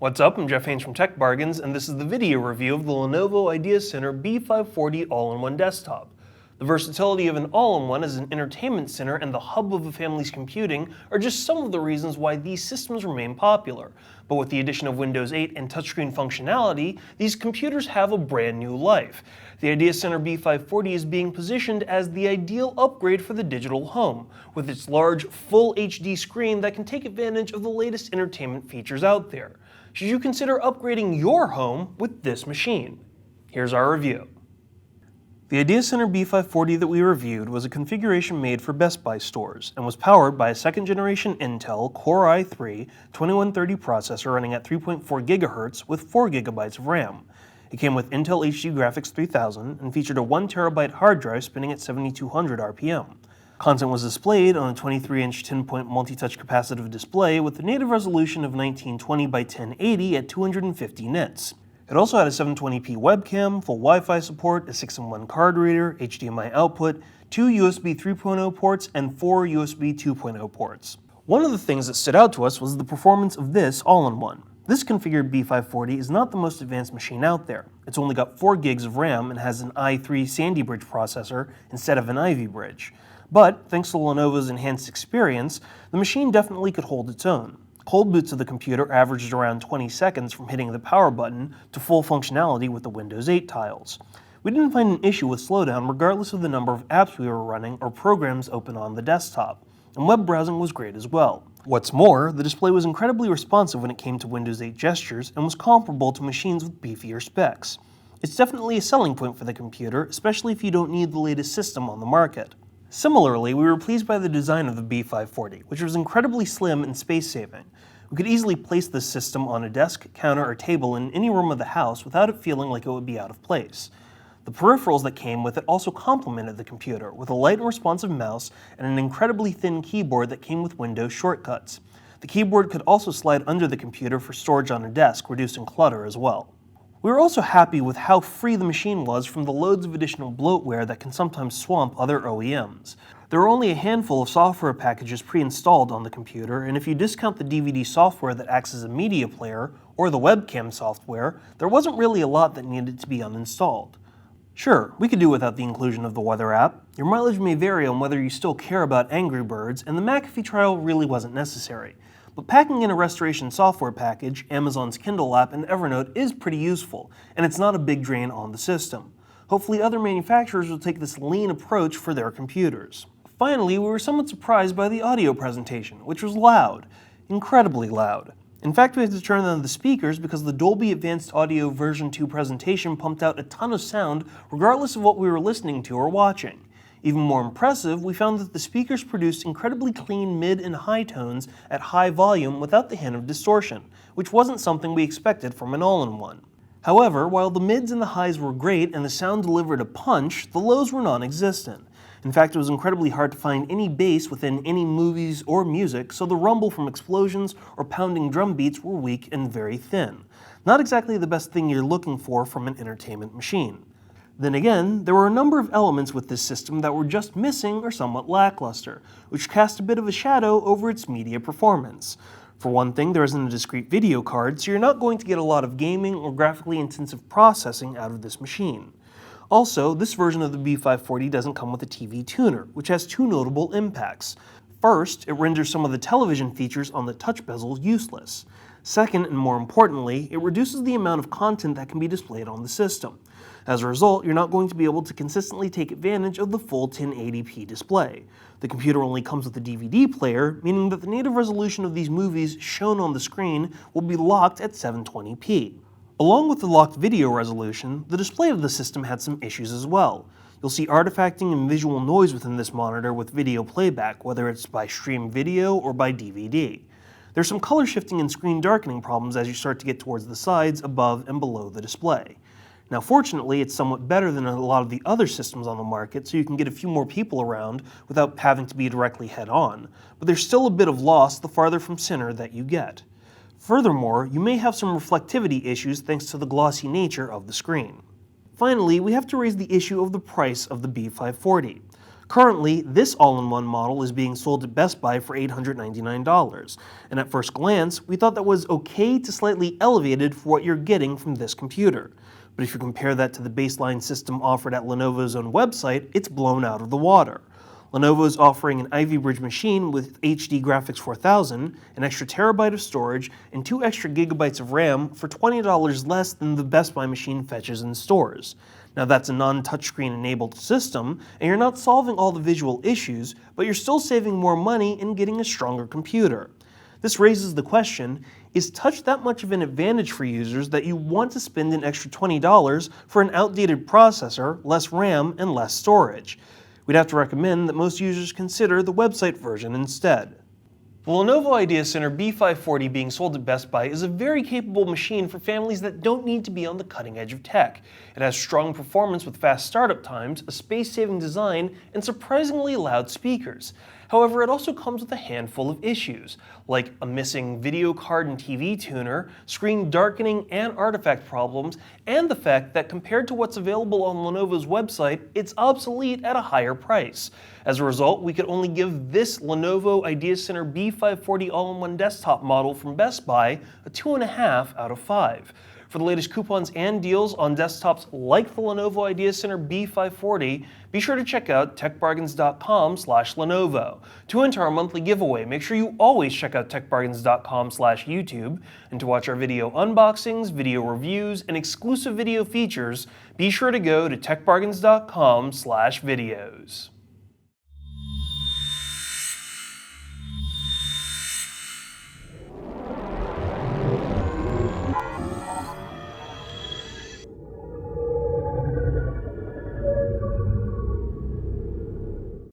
What's up, I'm Jeff Haynes from Tech Bargains, and this is the video review of the Lenovo IdeaCentre B540 all-in-one desktop. The versatility of an all-in-one as an entertainment center and the hub of a family's computing are just some of the reasons why these systems remain popular. But with the addition of Windows 8 and touchscreen functionality, these computers have a brand new life. The IdeaCentre B540 is being positioned as the ideal upgrade for the digital home, with its large, full HD screen that can take advantage of the latest entertainment features out there. Should you consider upgrading your home with this machine? Here's our review. The IdeaCentre B540 that we reviewed was a configuration made for Best Buy stores and was powered by a second-generation Intel Core i3 2130 processor running at 3.4 GHz with 4 GB of RAM. It came with Intel HD Graphics 3000 and featured a 1TB hard drive spinning at 7200 RPM. Content was displayed on a 23-inch 10-point multi-touch capacitive display with a native resolution of 1920 by 1080 at 250 nits. It also had a 720p webcam, full Wi-Fi support, a 6-in-1 card reader, HDMI output, 2 USB 3.0 ports, and 4 USB 2.0 ports. One of the things that stood out to us was the performance of this all-in-one. This configured B540 is not the most advanced machine out there. It's only got 4 gigs of RAM and has an i3 Sandy Bridge processor instead of an Ivy Bridge. But, thanks to Lenovo's enhanced experience, the machine definitely could hold its own. Cold boots of the computer averaged around 20 seconds from hitting the power button to full functionality with the Windows 8 tiles. We didn't find an issue with slowdown regardless of the number of apps we were running or programs open on the desktop, and web browsing was great as well. What's more, the display was incredibly responsive when it came to Windows 8 gestures and was comparable to machines with beefier specs. It's definitely a selling point for the computer, especially if you don't need the latest system on the market. Similarly, we were pleased by the design of the B540, which was incredibly slim and space-saving. We could easily place this system on a desk, counter, or table in any room of the house without it feeling like it would be out of place. The peripherals that came with it also complemented the computer, with a light and responsive mouse and an incredibly thin keyboard that came with Windows shortcuts. The keyboard could also slide under the computer for storage on a desk, reducing clutter as well. We were also happy with how free the machine was from the loads of additional bloatware that can sometimes swamp other OEMs. There are only a handful of software packages pre-installed on the computer, and if you discount the DVD software that acts as a media player or the webcam software, there wasn't really a lot that needed to be uninstalled. Sure, we could do without the inclusion of the weather app. Your mileage may vary on whether you still care about Angry Birds, and the McAfee trial really wasn't necessary. But packing in a restoration software package, Amazon's Kindle app, and Evernote is pretty useful, and it's not a big drain on the system. Hopefully other manufacturers will take this lean approach for their computers. Finally, we were somewhat surprised by the audio presentation, which was loud. Incredibly loud. In fact, we had to turn on the speakers because the Dolby Advanced Audio version 2 presentation pumped out a ton of sound regardless of what we were listening to or watching. Even more impressive, we found that the speakers produced incredibly clean mid and high tones at high volume without the hint of distortion, which wasn't something we expected from an all-in-one. However, while the mids and the highs were great and the sound delivered a punch, the lows were non-existent. In fact, it was incredibly hard to find any bass within any movies or music, so the rumble from explosions or pounding drum beats were weak and very thin. Not exactly the best thing you're looking for from an entertainment machine. Then again, there were a number of elements with this system that were just missing or somewhat lackluster, which cast a bit of a shadow over its media performance. For one thing, there isn't a discrete video card, so you're not going to get a lot of gaming or graphically intensive processing out of this machine. Also, this version of the B540 doesn't come with a TV tuner, which has two notable impacts. First, it renders some of the television features on the touch bezel useless. Second, and more importantly, it reduces the amount of content that can be displayed on the system. As a result, you're not going to be able to consistently take advantage of the full 1080p display. The computer only comes with a DVD player, meaning that the native resolution of these movies shown on the screen will be locked at 720p. Along with the locked video resolution, the display of the system had some issues as well. You'll see artifacting and visual noise within this monitor with video playback, whether it's by stream video or by DVD. There's some color shifting and screen darkening problems as you start to get towards the sides, above, and below the display. Now fortunately, it's somewhat better than a lot of the other systems on the market, so you can get a few more people around without having to be directly head-on, but there's still a bit of loss the farther from center that you get. Furthermore, you may have some reflectivity issues thanks to the glossy nature of the screen. Finally, we have to raise the issue of the price of the B540. Currently, this all-in-one model is being sold at Best Buy for $899, and at first glance, we thought that was okay to slightly elevated for what you're getting from this computer. But if you compare that to the baseline system offered at Lenovo's own website, it's blown out of the water. Lenovo is offering an Ivy Bridge machine with HD Graphics 4000, an extra terabyte of storage, and 2 extra gigabytes of RAM for $20 less than the Best Buy machine fetches in stores. Now that's a non-touchscreen enabled system, and you're not solving all the visual issues, but you're still saving more money and getting a stronger computer. This raises the question, is touch that much of an advantage for users that you want to spend an extra $20 for an outdated processor, less RAM, and less storage? We'd have to recommend that most users consider the website version instead. The Lenovo IdeaCentre B540 being sold at Best Buy is a very capable machine for families that don't need to be on the cutting edge of tech. It has strong performance with fast startup times, a space-saving design, and surprisingly loud speakers. However, it also comes with a handful of issues, like a missing video card and TV tuner, screen darkening and artifact problems, and the fact that compared to what's available on Lenovo's website, it's obsolete at a higher price. As a result, we could only give this Lenovo IdeaCentre B540 all-in-one desktop model from Best Buy a 2.5 out of 5. For the latest coupons and deals on desktops like the Lenovo IdeaCentre B540, be sure to check out techbargains.com/Lenovo. To enter our monthly giveaway, make sure you always check out techbargains.com/YouTube, and to watch our video unboxings, video reviews, and exclusive video features, be sure to go to techbargains.com/videos.